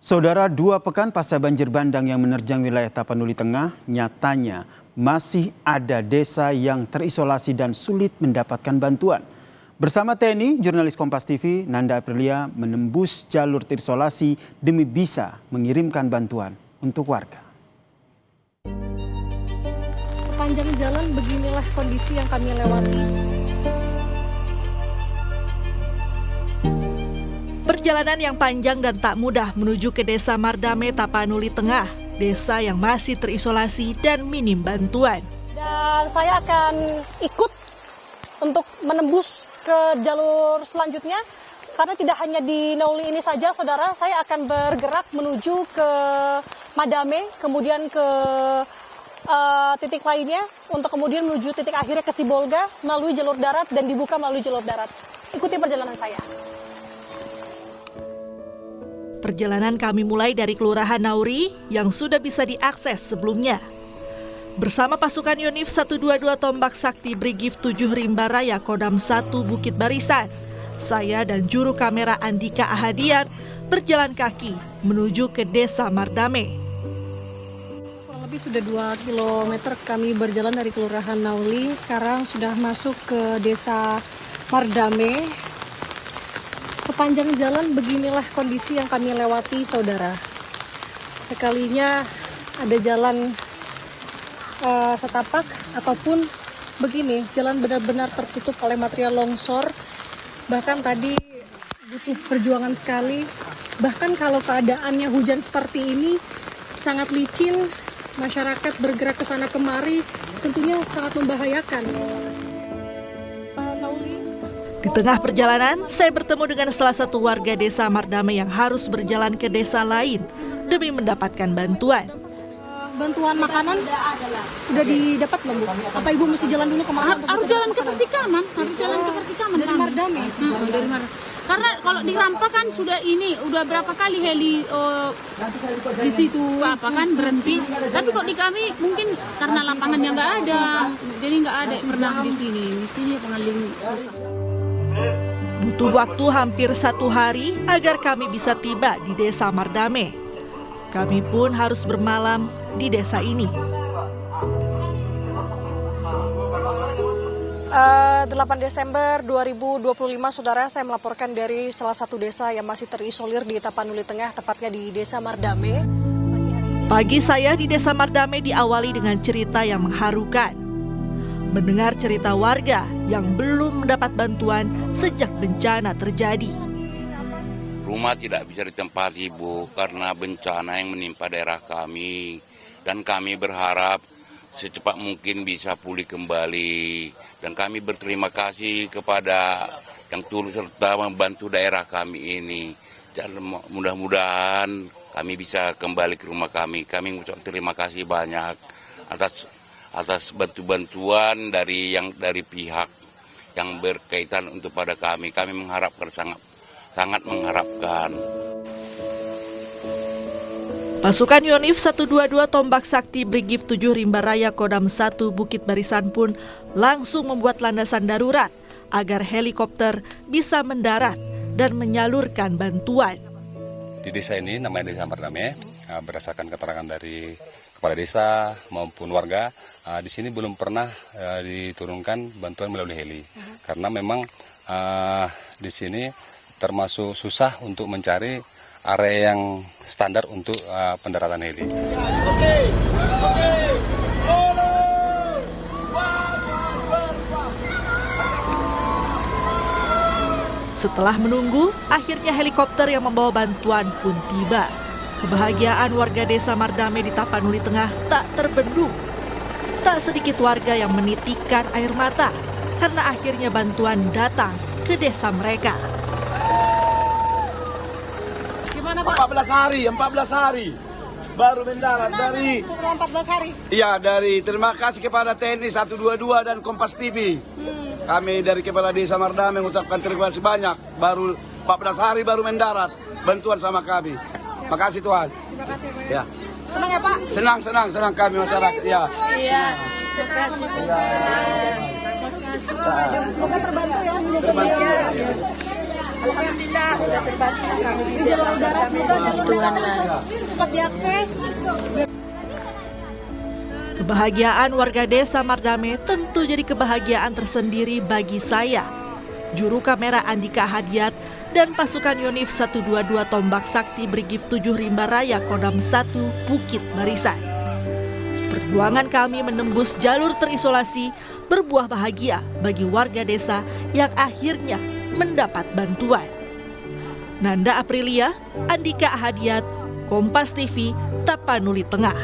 Saudara, 2 pekan pasca banjir bandang yang menerjang wilayah Tapanuli Tengah, nyatanya masih ada desa yang terisolasi dan sulit mendapatkan bantuan. Bersama TNI, jurnalis Kompas TV Nanda Aprilia menembus jalur terisolasi demi bisa mengirimkan bantuan untuk warga. Sepanjang jalan beginilah kondisi yang kami lewati. Perjalanan yang panjang dan tak mudah menuju ke Desa Mardame, Tapanuli Tengah, desa yang masih terisolasi dan minim bantuan. Dan saya akan ikut untuk menembus ke jalur selanjutnya, karena tidak hanya di Nauli ini saja, saudara, saya akan bergerak menuju ke Madame, kemudian ke titik lainnya, untuk kemudian menuju titik akhirnya ke Sibolga melalui jalur darat dan dibuka melalui jalur darat. Ikuti perjalanan saya. Perjalanan kami mulai dari Kelurahan Nauri yang sudah bisa diakses sebelumnya. Bersama pasukan Yonif 122 Tombak Sakti Brigif 7 Rimba Raya Kodam 1 Bukit Barisan, saya dan juru kamera Andika Ahadiat berjalan kaki menuju ke Desa Mardame. Kurang lebih sudah 2 km kami berjalan dari Kelurahan Nauli, sekarang sudah masuk ke Desa Mardame. Sepanjang jalan beginilah kondisi yang kami lewati, saudara. Sekalinya ada jalan setapak ataupun begini, jalan benar-benar tertutup oleh material longsor. Bahkan tadi butuh perjuangan sekali. Bahkan kalau keadaannya hujan seperti ini sangat licin, masyarakat bergerak ke sana kemari tentunya sangat membahayakan. Di tengah perjalanan, saya bertemu dengan salah satu warga Desa Mardame yang harus berjalan ke desa lain demi mendapatkan bantuan. Bantuan makanan udah didapat belum, Bu? Apa Ibu mesti jalan dulu ke mana? Harus jalan ke Persikaman, Dari Mardame. Dari karena kalau di Rampa kan udah berapa kali heli di situ berhenti. Tapi kok di kami mungkin karena lapangannya nggak ada, jadi nggak ada yang pernah di sini. Di sini paling susah. Butuh waktu hampir 1 hari agar kami bisa tiba di Desa Mardame. Kami pun harus bermalam di desa ini. 8 Desember 2025, saudara, saya melaporkan dari salah satu desa yang masih terisolir di Tapanuli Tengah, tepatnya di Desa Mardame. Pagi saya di Desa Mardame diawali dengan cerita yang mengharukan. Mendengar cerita warga yang belum mendapat bantuan sejak bencana terjadi. Rumah tidak bisa ditempati, Bu, karena bencana yang menimpa daerah kami. Dan kami berharap secepat mungkin bisa pulih kembali. Dan kami berterima kasih kepada yang turut serta membantu daerah kami ini. Mudah-mudahan kami bisa kembali ke rumah kami. Kami mengucapkan terima kasih banyak atas bantuan dari pihak yang berkaitan untuk pada kami. Kami mengharapkan, sangat mengharapkan. Pasukan Yonif 122 Tombak Sakti Brigif 7 Rimba Raya Kodam 1 Bukit Barisan pun langsung membuat landasan darurat agar helikopter bisa mendarat dan menyalurkan bantuan. Di desa ini namanya Desa Mardame, berdasarkan keterangan dari kepala desa maupun warga, di sini belum pernah diturunkan bantuan melalui heli. Karena memang di sini termasuk susah untuk mencari area yang standar untuk pendaratan heli. Setelah menunggu, akhirnya helikopter yang membawa bantuan pun tiba. Kebahagiaan warga Desa Mardame di Tapanuli Tengah tak terbendung. Tak sedikit warga yang menitikkan air mata karena akhirnya bantuan datang ke desa mereka. Gimana, Pak? 14 hari baru mendarat dari. Setelah 14 hari? Iya, terima kasih kepada TNI 122 dan Kompas TV. Kami dari Kepala Desa Mardame mengucapkan terima kasih banyak. Baru 14 hari baru mendarat bantuan sama kami. Makasih Tuhan. Terima kasih, Pak. Ya. Senang ya, Pak? Senang kami masyarakat. Ya. Iya. Terima kasih. Semoga terbantu ya. Terbantu. Alhamdulillah sudah terbantu. Jalur udara semoga jalur darat cepat diakses. Kebahagiaan warga desa Mardame tentu jadi kebahagiaan tersendiri bagi saya, juru kamera Andika Hadiat dan pasukan Yonif 122 Tombak Sakti Brigif 7 Rimba Raya Kodam 1 Bukit Barisan. Perjuangan kami menembus jalur terisolasi berbuah bahagia bagi warga desa yang akhirnya mendapat bantuan. Nanda Aprilia, Andika Hadiat, Kompas TV, Tapanuli Tengah.